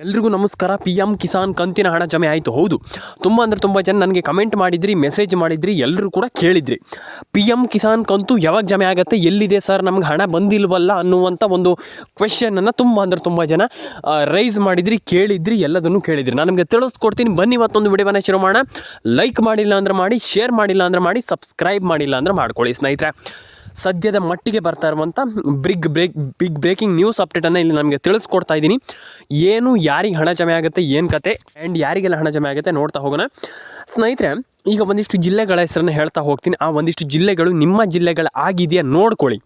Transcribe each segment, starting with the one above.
ಎಲ್ರಿಗೂ ನಮಸ್ಕಾರ. PM ಕಿಸಾನ್ ಕಂತಿನ ಹಣ ಜಮೆ ಆಯಿತು. ಹೌದು, ತುಂಬ ಜನ ನನಗೆ ಕಮೆಂಟ್ ಮಾಡಿದ್ರಿ, ಮೆಸೇಜ್ ಮಾಡಿದ್ರಿ, ಎಲ್ಲರೂ ಕೂಡ ಕೇಳಿದ್ರಿ PM ಕಿಸಾನ್ ಕಂತು ಯಾವಾಗ ಜಮೆ ಆಗುತ್ತೆ, ಎಲ್ಲಿದೆ ಸರ್, ನಮ್ಗೆ ಹಣ ಬಂದಿಲ್ವಲ್ಲ ಅನ್ನುವಂಥ ಒಂದು ಕ್ವೆಶ್ಚನನ್ನು ತುಂಬ ಜನ ರೈಸ್ ಮಾಡಿದ್ರಿ, ಕೇಳಿದ್ರಿ, ಎಲ್ಲದನ್ನು ಕೇಳಿದ್ರಿ. ನಾನು ನಿಮಗೆ ತಿಳಿಸ್ಕೊಡ್ತೀನಿ. ಬನ್ನಿ ಇವತ್ತೊಂದು ವಿಡಿಯೋವನ್ನು ಶುರು ಮಾಡೋಣ. ಲೈಕ್ ಮಾಡಿಲ್ಲ ಅಂದ್ರೆ ಮಾಡಿ, ಶೇರ್ ಮಾಡಿಲ್ಲ ಅಂದ್ರೆ ಮಾಡಿ, ಸಬ್ಸ್ಕ್ರೈಬ್ ಮಾಡಿಲ್ಲ ಅಂದ್ರೆ ಮಾಡ್ಕೊಳ್ಳಿ ಸ್ನೇಹಿತರೆ. ಸದ್ಯದ ಮಟ್ಟಿಗೆ ಬರ್ತಾ ಇರುವಂಥ ಬಿಗ್ ಬ್ರೇಕಿಂಗ್ ನ್ಯೂಸ್ ಅಪ್ಡೇಟನ್ನು ಇಲ್ಲಿ ನಮಗೆ ತಿಳಿಸ್ಕೊಡ್ತಾ ಇದ್ದೀನಿ. ಏನು ಯಾರಿಗೆ ಹಣ ಜಮೆ ಆಗುತ್ತೆ, ಏನು ಕತೆ, ಆ್ಯಂಡ್ ಯಾರಿಗೆಲ್ಲ ಹಣ ಜಮೆ ಆಗುತ್ತೆ ನೋಡ್ತಾ ಹೋಗೋಣ ಸ್ನೇಹಿತರೆ. ಈಗ ಒಂದಿಷ್ಟು ಜಿಲ್ಲೆಗಳ ಹೆಸರನ್ನು ಹೇಳ್ತಾ ಹೋಗ್ತೀನಿ. ಆ ಒಂದಿಷ್ಟು ಜಿಲ್ಲೆಗಳು ನಿಮ್ಮ ಜಿಲ್ಲೆಗಳಾಗಿದೆಯಾ ನೋಡ್ಕೊಳ್ಳಿ.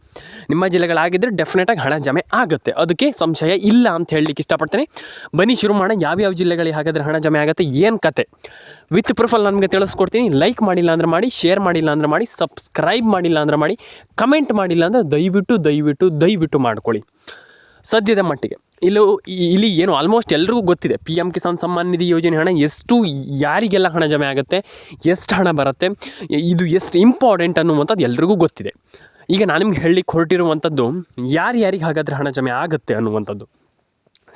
ನಿಮ್ಮ ಜಿಲ್ಲೆಗಳಾಗಿದ್ದರೆ ಡೆಫಿನೆಟಾಗಿ ಹಣ ಜಮೆ ಆಗುತ್ತೆ, ಅದಕ್ಕೆ ಸಂಶಯ ಇಲ್ಲ ಅಂತ ಹೇಳಲಿಕ್ಕೆ ಇಷ್ಟಪಡ್ತೇನೆ. ಬನ್ನಿ ಶುರು ಮಾಡೋಣ. ಯಾವ್ಯಾವ ಜಿಲ್ಲೆಗಳಿಗೆ ಹಾಗಾದರೆ ಹಣ ಜಮೆ ಆಗುತ್ತೆ, ಏನು ಕತೆ ವಿತ್ ಪ್ರೂಫಲ್ಲಿ ನಮಗೆ ತಿಳಿಸ್ಕೊಡ್ತೀನಿ. ಲೈಕ್ ಮಾಡಿಲ್ಲ ಅಂದ್ರೆ ಮಾಡಿ, ಶೇರ್ ಮಾಡಿಲ್ಲ ಅಂದ್ರೆ ಮಾಡಿ, ಸಬ್ಸ್ಕ್ರೈಬ್ ಮಾಡಿಲ್ಲ ಅಂದ್ರೆ ಮಾಡಿ, ಕಮೆಂಟ್ ಮಾಡಿಲ್ಲ ಅಂದರೆ ದಯವಿಟ್ಟು ಮಾಡ್ಕೊಳ್ಳಿ. ಸದ್ಯದ ಮಟ್ಟಿಗೆ ಇಲ್ಲಿ ಏನು ಆಲ್ಮೋಸ್ಟ್ ಎಲ್ರಿಗೂ ಗೊತ್ತಿದೆ. PM ಕಿಸಾನ್ ಸಮ್ಮಾನ್ ನಿಧಿ ಯೋಜನೆ ಹಣ ಎಷ್ಟು, ಯಾರಿಗೆಲ್ಲ ಹಣ ಜಮೆ ಆಗುತ್ತೆ, ಎಷ್ಟು ಹಣ ಬರುತ್ತೆ, ಇದು ಎಷ್ಟು ಇಂಪಾರ್ಟೆಂಟ್ ಅನ್ನುವಂಥದ್ದು ಎಲ್ರಿಗೂ ಗೊತ್ತಿದೆ. ಈಗ ನಾನು ನಿಮ್ಗೆ ಹೇಳಲಿಕ್ಕೆ ಹೊರಟಿರುವಂಥದ್ದು ಯಾರಿಗೆ ಹಾಗಾದರೆ ಹಣ ಜಮೆ ಆಗುತ್ತೆ ಅನ್ನುವಂಥದ್ದು.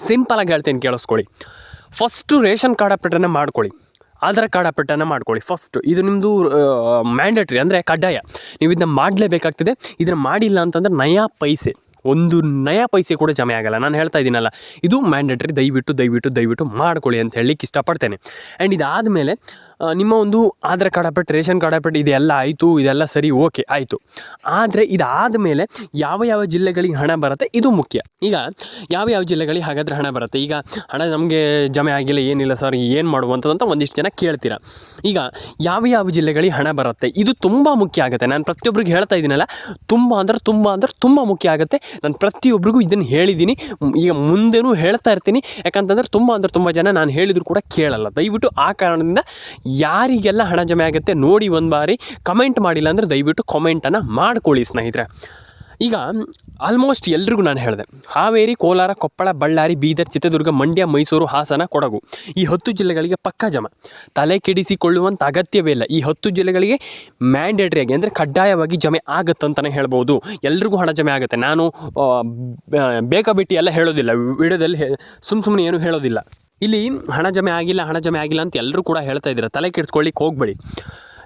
ಸಿಂಪಲಾಗಿ ಹೇಳ್ತೇನೆ, ಕೇಳಿಸ್ಕೊಳ್ಳಿ. ಫಸ್ಟು ರೇಷನ್ ಕಾರ್ಡ್ ಅಪ್ಡೇಟನ್ನು ಮಾಡ್ಕೊಳ್ಳಿ, ಆಧಾರ್ ಕಾರ್ಡ್ ಅಪ್ಡೇಟನ್ನು ಮಾಡ್ಕೊಳ್ಳಿ. ಫಸ್ಟು ಇದು ನಿಮ್ಮದು ಮ್ಯಾಂಡೇಟ್ರಿ, ಅಂದರೆ ಕಡ್ಡಾಯ. ನೀವು ಇದನ್ನ ಮಾಡಲೇಬೇಕಾಗ್ತದೆ. ಇದನ್ನು ಮಾಡಿಲ್ಲ ಅಂತಂದರೆ ಒಂದು ನಯಾ ಪೈಸೆ ಕೂಡ ಜಮೆ ಆಗಲ್ಲ. ನಾನು ಹೇಳ್ತಾ ಇದ್ದೀನಲ್ಲ, ಇದು ಮ್ಯಾಂಡೇಟ್ರಿ. ದಯವಿಟ್ಟು ಮಾಡ್ಕೊಳ್ಳಿ ಅಂತ ಹೇಳಲಿಕ್ಕೆ ಇಷ್ಟಪಡ್ತೇನೆ. ಆ್ಯಂಡ್ ಇದಾದಮೇಲೆ ನಿಮ್ಮ ಒಂದು Aadhaar card update, ration card update ಇದೆಲ್ಲ ಆಯಿತು, ಇದೆಲ್ಲ ಸರಿ, ಓಕೆ ಆಯಿತು. ಆದರೆ ಇದಾದ ಮೇಲೆ ಯಾವ ಜಿಲ್ಲೆಗಳಿಗೆ ಹಣ ಬರುತ್ತೆ ಇದು ಮುಖ್ಯ. ಈಗ ಯಾವ ಜಿಲ್ಲೆಗಳಿಗೆ ಹಾಗಾದರೆ ಹಣ ಬರುತ್ತೆ, ಈಗ ಹಣ ನಮಗೆ ಜಮೆ ಆಗಿಲ್ಲ, ಏನಿಲ್ಲ ಸರ್, ಏನು ಮಾಡುವಂಥದ್ದಂತ ಒಂದಿಷ್ಟು ಜನ ಕೇಳ್ತೀರಾ. ಈಗ ಯಾವ ಜಿಲ್ಲೆಗಳಿಗೆ ಹಣ ಬರುತ್ತೆ ಇದು ತುಂಬ ಮುಖ್ಯ ಆಗುತ್ತೆ. ನಾನು ಪ್ರತಿಯೊಬ್ಬರಿಗೆ ಹೇಳ್ತಾ ಇದ್ದೀನಲ್ಲ, ತುಂಬ ಮುಖ್ಯ ಆಗುತ್ತೆ. ನಾನು ಪ್ರತಿಯೊಬ್ಬರಿಗೂ ಇದನ್ನು ಹೇಳಿದ್ದೀನಿ, ಈಗ ಮುಂದೆನೂ ಹೇಳ್ತಾ ಇರ್ತೀನಿ. ಯಾಕಂತಂದರೆ ತುಂಬ ಜನ ನಾನು ಹೇಳಿದ್ರು ಕೂಡ ಕೇಳಲ್ಲ. ದಯವಿಟ್ಟು ಆ ಕಾರಣದಿಂದ ಯಾರಿಗೆಲ್ಲ ಹಣ ಜಮೆ ಆಗುತ್ತೆ ನೋಡಿ ಒಂದು ಬಾರಿ ಕಮೆಂಟ್ ಮಾಡಿಲ್ಲ ಅಂದರೆ ದಯವಿಟ್ಟು ಕಾಮೆಂಟನ್ನು ಮಾಡ್ಕೊಳ್ಳಿ ಸ್ನೇಹಿತರೆ. ಈಗ ಆಲ್ಮೋಸ್ಟ್ ಎಲ್ರಿಗೂ ನಾನು ಹೇಳಿದೆ, ಹಾವೇರಿ, ಕೋಲಾರ, ಕೊಪ್ಪಳ, ಬಳ್ಳಾರಿ, ಬೀದರ್, ಚಿತ್ರದುರ್ಗ, ಮಂಡ್ಯ, ಮೈಸೂರು, ಹಾಸನ, ಕೊಡಗು, ಈ 10 ಜಿಲ್ಲೆಗಳಿಗೆ ಪಕ್ಕಾ ಜಮೆ. ತಲೆ ಕೆಡಿಸಿಕೊಳ್ಳುವಂಥ ಅಗತ್ಯವೇ ಇಲ್ಲ. ಈ 10 ಜಿಲ್ಲೆಗಳಿಗೆ ಮ್ಯಾಂಡೇಟ್ರಿಯಾಗಿ, ಅಂದರೆ ಕಡ್ಡಾಯವಾಗಿ ಜಮೆ ಆಗುತ್ತಂತಲೇ ಹೇಳ್ಬೋದು. ಎಲ್ರಿಗೂ ಹಣ ಜಮೆ ಆಗುತ್ತೆ. ನಾನು ಬೇಕಾಬಿಟ್ಟು ಎಲ್ಲ ಹೇಳೋದಿಲ್ಲ ವಿಡಿಯೋದಲ್ಲಿ, ಸುಮ್ಮನೆ ಏನು ಹೇಳೋದಿಲ್ಲ. ಇಲ್ಲಿ ಹಣ ಜಮೆ ಆಗಿಲ್ಲ ಅಂತ ಎಲ್ಲರೂ ಕೂಡ ಹೇಳ್ತಾ ಇದ್ದೀರಾ. ತಲೆ ಕೆಡಿಸ್ಕೊಳ್ಳಿಕ್ಕೆ ಹೋಗಬೇಡಿ.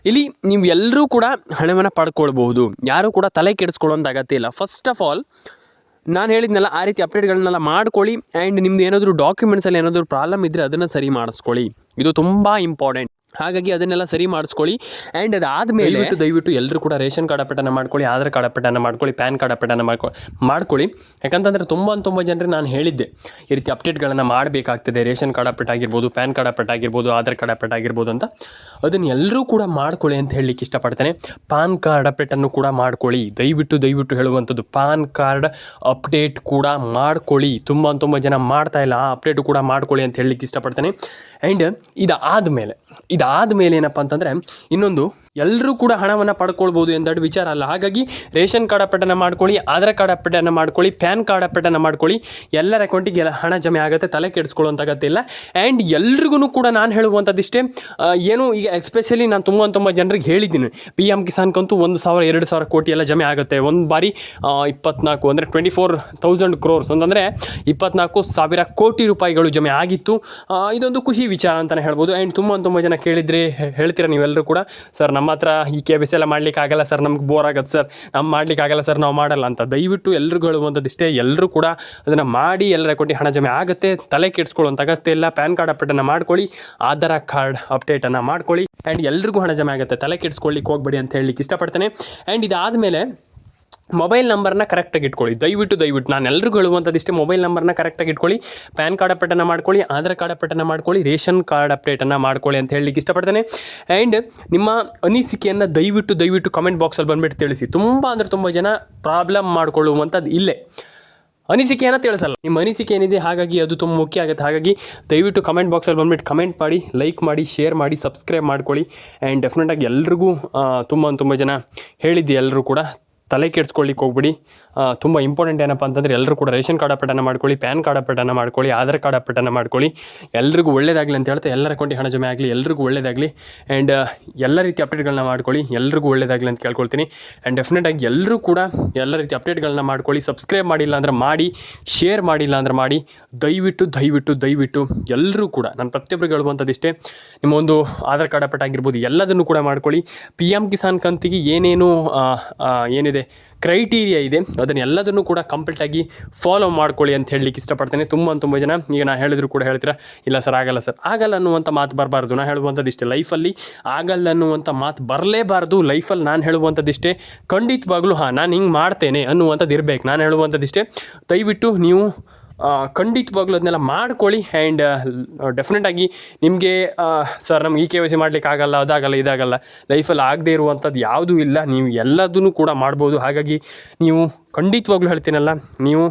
ಇಲ್ಲಿ ನೀವು ಎಲ್ಲರೂ ಕೂಡ ಹಣವನ್ನು ಪಡ್ಕೊಳ್ಬಹುದು. ಯಾರೂ ಕೂಡ ತಲೆ ಕೆಡಿಸ್ಕೊಳ್ಳೋಂಥ ಅಗತ್ಯ ಇಲ್ಲ. ಫಸ್ಟ್ ಆಫ್ ಆಲ್ ನಾನು ಹೇಳಿದ್ನಲ್ಲ, ಆ ರೀತಿ ಅಪ್ಡೇಟ್ಗಳನ್ನೆಲ್ಲ ಮಾಡ್ಕೊಳ್ಳಿ. ಆ್ಯಂಡ್ ನಿಮ್ದು ಏನಾದರೂ ಡಾಕ್ಯುಮೆಂಟ್ಸಲ್ಲಿ ಏನಾದರೂ ಪ್ರಾಬ್ಲಮ್ ಇದ್ದರೆ ಅದನ್ನು ಸರಿ ಮಾಡಿಸ್ಕೊಳ್ಳಿ. ಇದು ತುಂಬ ಇಂಪಾರ್ಟೆಂಟ್. ಹಾಗಾಗಿ ಅದನ್ನೆಲ್ಲ ಸರಿ ಮಾಡಿಸ್ಕೊಳ್ಳಿ. ಆ್ಯಂಡ್ ಅದಾದಮೇಲೆ ದಯವಿಟ್ಟು ಎಲ್ಲರೂ ಕೂಡ ರೇಷನ್ ಕಾರ್ಡ್ ಅಪ್ಡೇಟನ್ನು ಮಾಡ್ಕೊಳ್ಳಿ, ಆಧಾರ್ ಕಾರ್ಡ್ ಅಪ್ಡೇಟನ್ನು ಮಾಡ್ಕೊಳ್ಳಿ, ಪ್ಯಾನ್ ಕಾರ್ಡ್ ಅಪ್ಡೇಟನ್ನು ಮಾಡ್ಕೊಳ್ಳಿ. ಯಾಕಂತಂದರೆ ತುಂಬ ಜನರಿಗೆ ನಾನು ಹೇಳಿದ್ದೆ, ಈ ರೀತಿ ಅಪ್ಡೇಟ್ಗಳನ್ನು ಮಾಡಬೇಕಾಗ್ತದೆ. ರೇಷನ್ ಕಾರ್ಡ್ ಅಪ್ಡೇಟ್ ಆಗಿರ್ಬೋದು, ಪ್ಯಾನ್ ಕಾರ್ಡ್ ಅಪ್ಡೇಟ್ ಆಗಿರ್ಬೋದು, ಆಧಾರ್ ಕಾರ್ಡ್ ಅಪ್ಡೇಟ್ ಆಗಿರ್ಬೋದು ಅಂತ. ಅದನ್ನು ಎಲ್ಲರೂ ಕೂಡ ಮಾಡ್ಕೊಳ್ಳಿ ಅಂತ ಹೇಳಲಿಕ್ಕೆ ಇಷ್ಟಪಡ್ತೇನೆ. ಪಾನ್ ಕಾರ್ಡ್ ಅಪ್ಡೇಟನ್ನು ಕೂಡ ಮಾಡ್ಕೊಳ್ಳಿ. ದಯವಿಟ್ಟು ಹೇಳುವಂಥದ್ದು, ಪಾನ್ ಕಾರ್ಡ್ ಅಪ್ಡೇಟ್ ಕೂಡ ಮಾಡ್ಕೊಳ್ಳಿ. ತುಂಬ ಜನ ಮಾಡ್ತಾ ಇಲ್ಲ, ಆ ಅಪ್ಡೇಟು ಕೂಡ ಮಾಡ್ಕೊಳ್ಳಿ ಅಂತ ಹೇಳಲಿಕ್ಕೆ ಇಷ್ಟಪಡ್ತೇನೆ. ಆ್ಯಂಡ್ ಇದಾದಮೇಲೆ ಏನಪ್ಪ ಅಂತಂದರೆ, ಇನ್ನೊಂದು, ಎಲ್ಲರೂ ಕೂಡ ಹಣವನ್ನು ಪಡ್ಕೊಳ್ಬೋದು ಎಂದಷ್ಟು ವಿಚಾರ ಅಲ್ಲ. ಹಾಗಾಗಿ ರೇಷನ್ ಕಾರ್ಡ್ ಅಪ್ಡೇಟನ್ನು ಮಾಡ್ಕೊಳ್ಳಿ, ಆಧಾರ್ ಕಾರ್ಡ್ ಅಪ್ಡೇಟನ್ನು ಮಾಡ್ಕೊಳ್ಳಿ, ಪ್ಯಾನ್ ಕಾರ್ಡ್ ಅಪ್ಡೇಟನ್ನು ಮಾಡ್ಕೊಳ್ಳಿ. ಎಲ್ಲರ ಅಕೌಂಟಿಗೆ ಹಣ ಜಮೆ ಆಗುತ್ತೆ, ತಲೆ ಕೆಡಿಸ್ಕೊಳ್ಳೋಂಥ ಅಗತ್ಯ ಇಲ್ಲ. ಆ್ಯಂಡ್ ಎಲ್ರಿಗೂ ಕೂಡ ನಾನು ಹೇಳುವಂಥದ್ದಿಷ್ಟೇ, ಏನು ಈಗ ಎಸ್ಪೆಷಲಿ ನಾನು ತುಂಬ ಜನರಿಗೆ ಹೇಳಿದ್ದೀನಿ, PM ಕಿಸಾನ್ ಕಂತು 1,000-2,000 ಕೋಟಿ ಎಲ್ಲ ಜಮೆ ಆಗುತ್ತೆ. ಒಂದು ಬಾರಿ 24 ಅಂದರೆ 24,000 crores ಅಂತಂದರೆ 24,000 ಕೋಟಿ ರೂಪಾಯಿಗಳು ಜಮೆ ಆಗಿತ್ತು. ಇದೊಂದು ಖುಷಿ ವಿಚಾರ ಅಂತಲೇ ಹೇಳ್ಬೋದು. ಆ್ಯಂಡ್ ತುಂಬ ಜನ ಹೇಳ್ತೀರಾ ನೀವೆಲ್ಲರೂ ಕೂಡ, ಸರ್ ನಮ್ಮ ಹತ್ರ ಈ KYC ಎಲ್ಲ ಮಾಡ್ಲಿಕ್ಕೆ ಆಗಲ್ಲ ಸರ್, ನಮ್ಗೆ ಬೋರ್ ಆಗುತ್ತೆ ಸರ್, ಮಾಡ್ಲಿಕ್ಕೆ ಆಗಲ್ಲ ಸರ್, ನಾವು ಮಾಡಲ್ಲ ಅಂತ. ದಯವಿಟ್ಟು ಎಲ್ರಿಗೂ ಹೇಳುವಂಥದ್ದಿಷ್ಟೇ, ಎಲ್ಲರೂ ಕೂಡ ಅದನ್ನು ಮಾಡಿ, ಎಲ್ಲರ ಕೊಟ್ಟು ಹಣ ಜಮೆ ಆಗುತ್ತೆ. ತಲೆ ಕೆಡಿಸ್ಕೊಳ್ಳುವಂಥ ಅಗತ್ಯ ಇಲ್ಲ. ಪ್ಯಾನ್ ಕಾರ್ಡ್ ಅಪ್ಡೇಟನ್ನು ಮಾಡ್ಕೊಳ್ಳಿ, ಆಧಾರ್ ಕಾರ್ಡ್ ಅಪ್ಡೇಟನ್ನು ಮಾಡ್ಕೊಳ್ಳಿ. ಆ್ಯಂಡ್ ಎಲ್ರಿಗೂ ಹಣ ಜಮೆ ಆಗುತ್ತೆ, ತಲೆ ಕೆಡಿಸ್ಕೊಳ್ಳಿಕ್ಕೆ ಹೋಗಬೇಡಿ ಅಂತ ಹೇಳಲಿಕ್ಕೆ ಇಷ್ಟಪಡ್ತೇನೆ. ಆ್ಯಂಡ್ ಇದಾದಮೇಲೆ ಮೊಬೈಲ್ ನಂಬರ್ನ ಕರೆಕ್ಟಾಗಿ ಇಟ್ಕೊಳ್ಳಿ. ದಯವಿಟ್ಟು ನಾನು ಎಲ್ರಿಗೂ ಹೇಳುವಂಥದ್ದಿಷ್ಟೇ, ಮೊಬೈಲ್ ನಂಬರ್ನ ಕರೆಕ್ಟಾಗಿ ಇಟ್ಕೊಳ್ಳಿ. ಪ್ಯಾನ್ ಕಾರ್ಡ್ ಅಪ್ಡೇಟನ್ನು ಮಾಡ್ಕೊಳ್ಳಿ, ಆಧಾರ್ ಕಾರ್ಡ್ ಅಪ್ಡೇಟನ್ನು ಮಾಡ್ಕೊಳ್ಳಿ, ರೇಷನ್ ಕಾರ್ಡ್ ಅಪ್ಡೇಟನ್ನು ಮಾಡ್ಕೊಳ್ಳಿ ಅಂತ ಹೇಳಲಿಕ್ಕೆ ಇಷ್ಟಪಡ್ತೇನೆ. ಆ್ಯಂಡ್ ನಿಮ್ಮ ಅನಿಸಿಕೆಯನ್ನು ದಯವಿಟ್ಟು ಕಮೆಂಟ್ ಬಾಕ್ಸಲ್ಲಿ ಬಂದುಬಿಟ್ಟು ತಿಳಿಸಿ. ತುಂಬ ಜನ ಪ್ರಾಬ್ಲಮ್ ಮಾಡ್ಕೊಳ್ಳುವಂಥದ್ದು ಇಲ್ಲೇ, ಅನಿಸಿಕೆಯನ್ನು ತಿಳಿಸಲ್ಲ. ನಿಮ್ಮ ಅನಿಸಿಕೆ ಏನಿದೆ, ಹಾಗಾಗಿ ಅದು ತುಂಬ ಮುಖ್ಯ ಆಗುತ್ತೆ. ಹಾಗಾಗಿ ದಯವಿಟ್ಟು ಕಮೆಂಟ್ ಬಾಕ್ಸಲ್ಲಿ ಬಂದುಬಿಟ್ಟು ಕಮೆಂಟ್ ಮಾಡಿ, ಲೈಕ್ ಮಾಡಿ, ಶೇರ್ ಮಾಡಿ, ಸಬ್ಸ್ಕ್ರೈಬ್ ಮಾಡ್ಕೊಳ್ಳಿ. ಆ್ಯಂಡ್ ಡೆಫಿನೆಟಾಗಿ ಎಲ್ರಿಗೂ ತುಂಬ ಜನ ಹೇಳಿದ್ದೆ, ಎಲ್ಲರೂ ಕೂಡ ತಲೆ ಕೆಡಿಸ್ಕೊಳ್ಳಿಕ್ಕೆ ಹೋಗ್ಬಿಡಿ. ತುಂಬ ಇಂಪಾರ್ಟೆಂಟ್ ಏನಪ್ಪ ಅಂತಂದರೆ ಎಲ್ಲರೂ ಕೂಡ ರೇಷನ್ ಕಾರ್ಡ್ ಅಪ್ಡೇಟನ್ನು ಮಾಡ್ಕೊಳ್ಳಿ, ಪ್ಯಾನ್ ಕಾರ್ಡ್ ಅಪ್ಡೇಟನ್ನು ಮಾಡ್ಕೊಳ್ಳಿ, ಆಧಾರ್ ಕಾರ್ಡ್ ಅಪ್ಡೇಟನ್ನು ಮಾಡ್ಕೊಳ್ಳಿ. ಎಲ್ರಿಗೂ ಒಳ್ಳೇದಾಗಲಿ ಅಂತ ಹೇಳ್ತಾ ಎಲ್ಲರ ಅಕೌಂಟಿಗೆ ಹಣ ಜಮೆ ಆಗಲಿ, ಎಲ್ರಿಗೂ ಒಳ್ಳೇದಾಗಲಿ. ಆ್ಯಂಡ್ ಎಲ್ಲ ರೀತಿ ಅಪ್ಡೇಟ್ಗಳನ್ನ ಮಾಡ್ಕೊಳ್ಳಿ, ಎಲ್ರಿಗೂ ಒಳ್ಳೇದಾಗಲಿ ಅಂತ ಕೇಳ್ಕೊಳ್ತೀನಿ. ಆ್ಯಂಡ್ ಡೆಫಿನೆಟಾಗಿ ಎಲ್ಲರೂ ಕೂಡ ಎಲ್ಲ ರೀತಿ ಅಪ್ಡೇಟ್ಗಳನ್ನ ಮಾಡ್ಕೊಳ್ಳಿ. ಸಬ್ಸ್ಕ್ರೈಬ್ ಮಾಡಿಲ್ಲ ಅಂದರೆ ಮಾಡಿ, ಶೇರ್ ಮಾಡಿಲ್ಲ ಅಂದರೆ ಮಾಡಿ. ದಯವಿಟ್ಟು ಎಲ್ಲರೂ ಕೂಡ ನಾನು ಪ್ರತಿಯೊಬ್ಬರಿಗೆ ಹೇಳುವಂಥದ್ದಿಷ್ಟೇ, ನಿಮ್ಮ ಒಂದು ಆಧಾರ್ ಕಾರ್ಡ್ ಅಪ್ಡೇಟ್ ಆಗಿರ್ಬೋದು ಎಲ್ಲದನ್ನು ಕೂಡ ಮಾಡ್ಕೊಳ್ಳಿ. PM ಕಿಸಾನ್ ಕಂತಿಗೆ ಏನೇನು ಏನಿದೆ ಕ್ರೈಟೀರಿಯಾ ಇದೆ ಅದನ್ನು ಎಲ್ಲದನ್ನು ಕೂಡ ಕಂಪ್ಲೀಟಾಗಿ ಫಾಲೋ ಮಾಡ್ಕೊಳ್ಳಿ ಅಂತ ಹೇಳಲಿಕ್ಕೆ ಇಷ್ಟಪಡ್ತೇನೆ. ತುಂಬ ಜನ ಈಗ ನಾನು ಹೇಳಿದ್ರು ಕೂಡ ಹೇಳ್ತೀರಾ, ಇಲ್ಲ ಸರ್ ಆಗಲ್ಲ ಅನ್ನುವಂಥ ಮಾತು ಬರಬಾರ್ದು. ನಾನು ಹೇಳುವಂಥದ್ದಿಷ್ಟೇ, ಲೈಫಲ್ಲಿ ಆಗಲ್ಲ ಅನ್ನುವಂಥ ಮಾತು ಬರಲೇಬಾರ್ದು. ಲೈಫಲ್ಲಿ ನಾನು ಹೇಳುವಂಥದ್ದಿಷ್ಟೇ, ಖಂಡಿತವಾಗ್ಲೂ ನಾನು ಹಿಂಗೆ ಮಾಡ್ತೇನೆ ಅನ್ನುವಂಥದ್ದು ಇರಬೇಕು. ನಾನು ಹೇಳುವಂಥದ್ದಿಷ್ಟೇ, ದಯವಿಟ್ಟು ನೀವು ಖಂಡಿತವಾಗ್ಲೂ ಅದನ್ನೆಲ್ಲ ಮಾಡ್ಕೊಳ್ಳಿ. ಆ್ಯಂಡ್ ಡೆಫಿನೆಟಾಗಿ ನಿಮಗೆ ಸರ್ ನಮ್ಗೆ KYC ಮಾಡಲಿಕ್ಕೆ ಆಗಲ್ಲ, ಅದಾಗಲ್ಲ, ಇದಾಗಲ್ಲ, ಲೈಫಲ್ಲಿ ಆಗದೇ ಇರುವಂಥದ್ದು ಯಾವುದೂ ಇಲ್ಲ. ನೀವು ಎಲ್ಲದನ್ನು ಕೂಡ ಮಾಡ್ಬೋದು. ಹಾಗಾಗಿ ನೀವು ಖಂಡಿತವಾಗ್ಲೂ ಹೇಳ್ತೀನಲ್ಲ, ನೀವು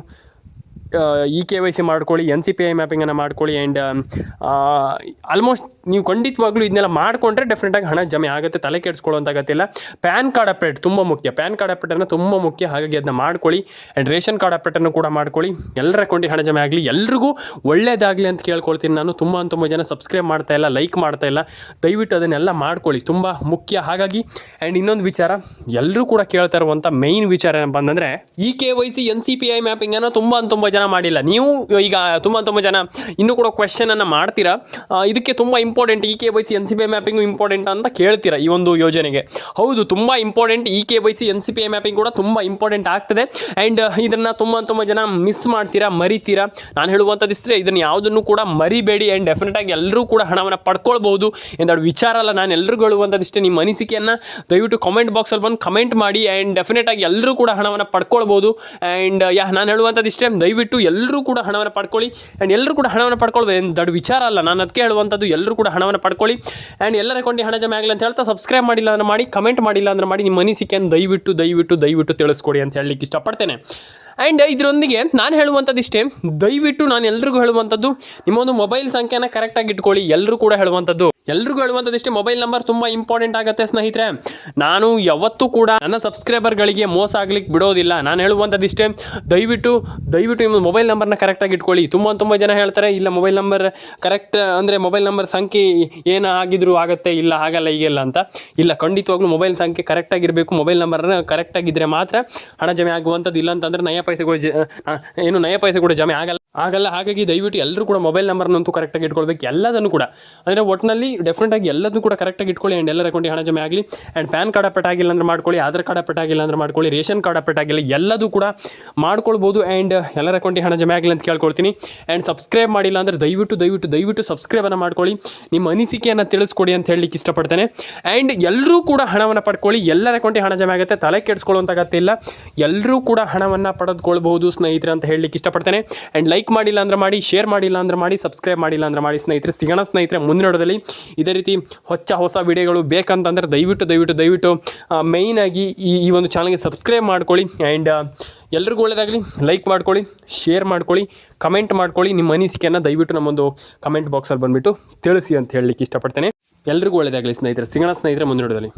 KYC ಮಾಡ್ಕೊಳ್ಳಿ, NCPI ಮ್ಯಾಪಿಂಗನ್ನು ಮಾಡ್ಕೊಳ್ಳಿ. ಆ್ಯಂಡ್ ಆಲ್ಮೋಸ್ಟ್ ನೀವು ಖಂಡಿತವಾಗ್ಲೂ ಇದನ್ನೆಲ್ಲ ಮಾಡಿಕೊಂಡ್ರೆ ಡೆಫಿನೆಟಾಗಿ ಹಣ ಜಮೆ ಆಗುತ್ತೆ, ತಲೆ ಕೆಡಿಸ್ಕೊಳ್ಳೋಂಥ ಅಗತ್ಯ. ಪ್ಯಾನ್ ಕಾರ್ಡ್ ಅಪ್ಡೇಟ್ ತುಂಬ ಮುಖ್ಯ, ಪ್ಯಾನ್ ಕಾರ್ಡ್ ಅಪ್ಡೇಟನ್ನು ತುಂಬ ಮುಖ್ಯ. ಹಾಗಾಗಿ ಅದನ್ನ ಮಾಡ್ಕೊಳ್ಳಿ. ಆ್ಯಂಡ್ ರೇಷನ್ ಕಾರ್ಡ್ ಅಪ್ಡೇಟನ್ನು ಕೂಡ ಮಾಡ್ಕೊಳ್ಳಿ. ಎಲ್ಲರ ಅಕೌಂಟಿಗೆ ಹಣ ಜಮೆ ಆಗಲಿ, ಎಲ್ರಿಗೂ ಒಳ್ಳೇದಾಗಲಿ ಅಂತ ಕೇಳ್ಕೊಳ್ತೀನಿ ನಾನು. ತುಂಬ ಜನ ಸಬ್ಸ್ಕ್ರೈಬ್ ಮಾಡ್ತಾಯಿಲ್ಲ, ಲೈಕ್ ಮಾಡ್ತಾಯಿಲ್ಲ. ದಯವಿಟ್ಟು ಅದನ್ನೆಲ್ಲ ಮಾಡ್ಕೊಳ್ಳಿ, ತುಂಬ ಮುಖ್ಯ. ಹಾಗಾಗಿ ಆ್ಯಂಡ್ ಇನ್ನೊಂದು ವಿಚಾರ, ಎಲ್ಲರೂ ಕೂಡ ಕೇಳ್ತಾ ಇರುವಂಥ ಮೇಯ್ನ್ ವಿಚಾರ ಏನಪ್ಪ ಅಂತಂದರೆ, KYC NCPI ಮ್ಯಾಪಿಂಗನ್ನು ತುಂಬ ಜನ ಮಾಡಿಲ್ಲ. ನೀವು ಈಗ ತುಂಬ ಜನ ಇನ್ನೂ ಕೂಡ ಕ್ವೆಶ್ಚನನ್ನು ಮಾಡ್ತೀರಾ, ಇದಕ್ಕೆ ತುಂಬ important KYC NCPI mapping important ಅಂತ ಕೇಳ್ತೀರಾ ಈ ಒಂದು ಯೋಜನೆಗೆ. ಹೌದು, ತುಂಬ ಇಂಪಾರ್ಟೆಂಟ್. KYC NCPI ಮ್ಯಾಪಿಂಗ್ ಕೂಡ ತುಂಬ ಇಂಪಾರ್ಟೆಂಟ್ ಆಗ್ತದೆ. ಆ್ಯಂಡ್ ಇದನ್ನು ತುಂಬ ಜನ ಮಿಸ್ ಮಾಡ್ತೀರಾ, ಮರಿತೀರಾ. ನಾನು ಹೇಳುವಂಥದ್ದಿಷ್ಟೇ, ಇದನ್ನು ಯಾವುದನ್ನು ಕೂಡ ಮರಿಬೇಡಿ. ಆ್ಯಂಡ್ ಡೆಫಿನೆಟಾಗಿ ಎಲ್ಲರೂ ಕೂಡ ಹಣವನ್ನು ಪಡ್ಕೊಳ್ಬೋದು ಎಂದಾಡು ವಿಚಾರ ಅಲ್ಲ. ನಾನು ಎಲ್ರಿಗೂ ಹೇಳುವಂಥದ್ದಿಷ್ಟೇ, ನಿಮ್ಮ ಅನಿಸಿಕೆಯನ್ನು ದಯವಿಟ್ಟು ಕಾಮೆಂಟ್ ಬಾಕ್ಸಲ್ಲಿ ಬಂದು ಕಮೆಂಟ್ ಮಾಡಿ. ಆ್ಯಂಡ್ ಡೆಫಿನೆಟಾಗಿ ಎಲ್ಲರೂ ಕೂಡ ಹಣವನ್ನು ಪಡ್ಕೊಳ್ಬೋದು. ಆ್ಯಂಡ್ ನಾನು ಹೇಳುವಂಥದ್ದಿಷ್ಟೇ, ದಯವಿಟ್ಟು ಎಲ್ಲರೂ ಕೂಡ ಹಣವನ್ನು ಪಡ್ಕೊಳ್ಳಿ. ಆ್ಯಂಡ್ ಎಲ್ಲರೂ ಕೂಡ ಹಣವನ್ನು ಪಡ್ಕೊಳ್ಬೇಕು ಏನು ದೊಡ್ಡ ವಿಚಾರ ಅಲ್ಲ. ನಾನು ಅದಕ್ಕೆ ಹೇಳುವಂಥದ್ದು, ಎಲ್ಲರೂ ಕೂಡ ಹಣವನ್ನು ಪಡ್ಕೊಳ್ಳಿ. ಆ್ಯಂಡ್ ಎಲ್ಲರ ಅಕೌಂಟಿಗೆ ಹಣ ಜಮೆ ಆಗಲಿ ಅಂತ ಹೇಳ್ತಾ, ಸಬ್ಸ್ಕ್ರೈಬ್ ಮಾಡಿಲ್ಲ ಅಂದ್ರೆ ಮಾಡಿ, ಕಮೆಂಟ್ ಮಾಡಿಲ್ಲ ಅಂದ್ರೆ ಮಾಡಿ. ನಿಮ್ಮ ಅನಿಸಿಕೆಯನ್ನು ದಯವಿಟ್ಟು ತಿಳಿಸ್ಕೊಡಿ ಅಂತ ಹೇಳಲಿಕ್ಕೆ ಇಷ್ಟಪಡ್ತೇನೆ. ಆ್ಯಂಡ್ ಇದರೊಂದಿಗೆ ನಾನು ಹೇಳುವಂಥದ್ದಿಷ್ಟೇ, ದಯವಿಟ್ಟು ನಾನು ಎಲ್ರಿಗೂ ಹೇಳುವಂಥದ್ದು, ನಿಮ್ಮೊಂದು ಮೊಬೈಲ್ ಸಂಖ್ಯೆನ ಕರೆಕ್ಟಾಗಿ ಇಟ್ಕೊಳ್ಳಿ. ಎಲ್ಲರೂ ಕೂಡ ಎಲ್ರಿಗೂ ಹೇಳುವಂಥದ್ದಿಷ್ಟೇ, ಮೊಬೈಲ್ ನಂಬರ್ ತುಂಬ ಇಂಪಾರ್ಟೆಂಟ್ ಆಗುತ್ತೆ ಸ್ನೇಹಿತರೆ. ನಾನು ಯಾವತ್ತೂ ಕೂಡ ನನ್ನ ಸಬ್ಸ್ಕ್ರೈಬರ್ಗಳಿಗೆ ಮೋಸ ಆಗ್ಲಿಕ್ಕೆ ಬಿಡೋದಿಲ್ಲ. ನಾನು ಹೇಳುವಂಥದ್ದಿಷ್ಟೇ, ದಯವಿಟ್ಟು ನಿಮ್ಮ ಮೊಬೈಲ್ ನಂಬರ್ನ ಕರೆಕ್ಟಾಗಿ ಇಟ್ಕೊಳ್ಳಿ. ತುಂಬ ಜನ ಹೇಳ್ತಾರೆ, ಇಲ್ಲ ಮೊಬೈಲ್ ನಂಬರ್ ಕರೆಕ್ಟ್ ಅಂದರೆ ಮೊಬೈಲ್ ನಂಬರ್ ಸಂಖ್ಯೆ ಏನು ಆಗಿದ್ರು ಆಗುತ್ತೆ, ಇಲ್ಲ ಆಗಲ್ಲ ಈಗೆಲ್ಲ ಅಂತ. ಇಲ್ಲ, ಖಂಡಿತವಾಗ್ಲೂ ಮೊಬೈಲ್ ಸಂಖ್ಯೆ ಕರೆಕ್ಟಾಗಿರಬೇಕು. ಮೊಬೈಲ್ ನಂಬರ್ನ ಕರೆಕ್ಟಾಗಿದ್ದರೆ ಮಾತ್ರ ಹಣ ಜಮೆ ಆಗುವಂಥದ್ದು. ಇಲ್ಲ ಅಂತಂದರೆ ನಯ ಪೈಸೆ ಕೂಡ ಜಮೆ ಆಗಲ್ಲ. ಹಾಗಾಗಿ ದಯವಿಟ್ಟು ಎಲ್ಲರೂ ಕೂಡ ಮೊಬೈಲ್ ನಂಬರ್ನಂತೂ ಕರೆಕ್ಟಾಗಿ ಇಟ್ಕೊಳ್ಬೇಕು. ಎಲ್ಲದನ್ನು ಕೂಡ ಅಂದರೆ ಒಟ್ಟಿನಲ್ಲಿ ಡೆಫಿನೆಟಾಗಿ ಎಲ್ಲದನ್ನು ಕೂಡ ಕರೆಕ್ಟಾಗಿ ಇಟ್ಕೊಳ್ಳಿ. ಆ್ಯಂಡ್ ಎಲ್ಲರ ಅಕೌಂಟಿಗೆ ಹಣ ಜಮೆ ಆಗಲಿ. ಆ್ಯಂಡ್ ಪ್ಯಾನ್ ಕಾರ್ಡ್ ಅಪ್ಡೇಟ್ ಆಗಿಲ್ಲ ಅಂದ್ರೆ ಮಾಡ್ಕೊಳ್ಳಿ, ಆಧಾರ್ ಕಾರ್ಡ್ ಅಪ್ಡೇಟ್ ಆಗಿಲ್ಲ ಅಂದ್ರೆ ಮಾಡ್ಕೊಳ್ಳಿ, ರೇಷನ್ ಕಾರ್ಡ್ ಅಪ್ಡೇಟ್ ಆಗಿಲ್ಲ, ಎಲ್ಲದೂ ಕೂಡ ಮಾಡ್ಕೊಳ್ಬೋದು. ಆ್ಯಂಡ್ ಎಲ್ಲರ ಅಕೌಂಟಿಗೆ ಹಣ ಜಮೆ ಆಗಲಿ ಅಂತ ಕೇಳ್ಕೊಳ್ತೀನಿ. ಆ್ಯಂಡ್ ಸಬ್ಸ್ಕ್ರೈಬ್ ಮಾಡಿಲ್ಲ ಅಂದರೆ ದಯವಿಟ್ಟು ಸಬ್ಸ್ಕ್ರೈಬನ್ನು ಮಾಡ್ಕೊಳ್ಳಿ. ನಿಮ್ಮ ಅನಿಸಿಕೆಯನ್ನು ತಿಳಿಸ್ಕೊಡಿ ಅಂತ ಹೇಳಲಿಕ್ಕೆ ಇಷ್ಟಪಡ್ತೇನೆ. ಆ್ಯಂಡ್ ಎಲ್ಲರೂ ಕೂಡ ಹಣವನ್ನು ಪಡ್ಕೊಳ್ಳಿ. ಎಲ್ಲರ ಅಕೌಂಟಿಗೆ ಹಣ ಜಮೆ ಆಗುತ್ತೆ, ತಲೆ ಕೆಡಿಸ್ಕೊಳ್ಳುವಂಥ ಅಗತ್ಯ ಇಲ್ಲ. ಎಲ್ಲರೂ ಕೂಡ ಹಣವನ್ನು ಪಡೆದುಕೊಳ್ಬಹುದು ಸ್ನೇಹಿತರೆ ಅಂತ ಹೇಳಲಿಕ್ಕೆ ಇಷ್ಟಪಡ್ತೇನೆ. ಆ್ಯಂಡ್ ಲೈಕ್ ಮಾಡಿಲ್ಲ ಅಂದ್ರೆ ಮಾಡಿ, ಶೇರ್ ಮಾಡಿಲ್ಲ ಅಂದ್ರೆ ಮಾಡಿ, ಸಬ್ಸ್ಕ್ರೈಬ್ ಮಾಡಿಲ್ಲ ಅಂದ್ರೆ ಮಾಡಿ ಸ್ನೇಹಿತರೆ. ಸಿಗೋಣ ಸ್ನೇಹಿತರೆ ಮುಂದಿನೋಡದಲ್ಲಿ. ಇದೇ ರೀತಿ ಹೊಸ ವಿಡಿಯೋಗಳು ಬೇಕಂತಂದರೆ ದಯವಿಟ್ಟು ಮೇಯ್ನಾಗಿ ಈ ಒಂದು ಚಾನಲ್ಗೆ ಸಬ್ಸ್ಕ್ರೈಬ್ ಮಾಡ್ಕೊಳ್ಳಿ. ಆ್ಯಂಡ್ ಎಲ್ರಿಗೂ ಒಳ್ಳೆಯದಾಗಲಿ. ಲೈಕ್ ಮಾಡ್ಕೊಳ್ಳಿ, ಶೇರ್ ಮಾಡ್ಕೊಳ್ಳಿ, ಕಮೆಂಟ್ ಮಾಡ್ಕೊಳ್ಳಿ. ನಿಮ್ಮ ಅನಿಸಿಕೆಯನ್ನು ದಯವಿಟ್ಟು ನಮ್ಮೊಂದು ಕಮೆಂಟ್ ಬಾಕ್ಸಲ್ಲಿ ಬಂದುಬಿಟ್ಟು ತಿಳಿಸಿ ಅಂತ ಹೇಳಲಿಕ್ಕೆ ಇಷ್ಟಪಡ್ತೇನೆ. ಎಲ್ರಿಗೂ ಒಳ್ಳೆಯದಾಗಲಿ ಸ್ನೇಹಿತರೆ. ಸಿಗೋಣ ಸ್ನೇಹಿತರೆ ಮುಂದಿನೋಡದಲ್ಲಿ.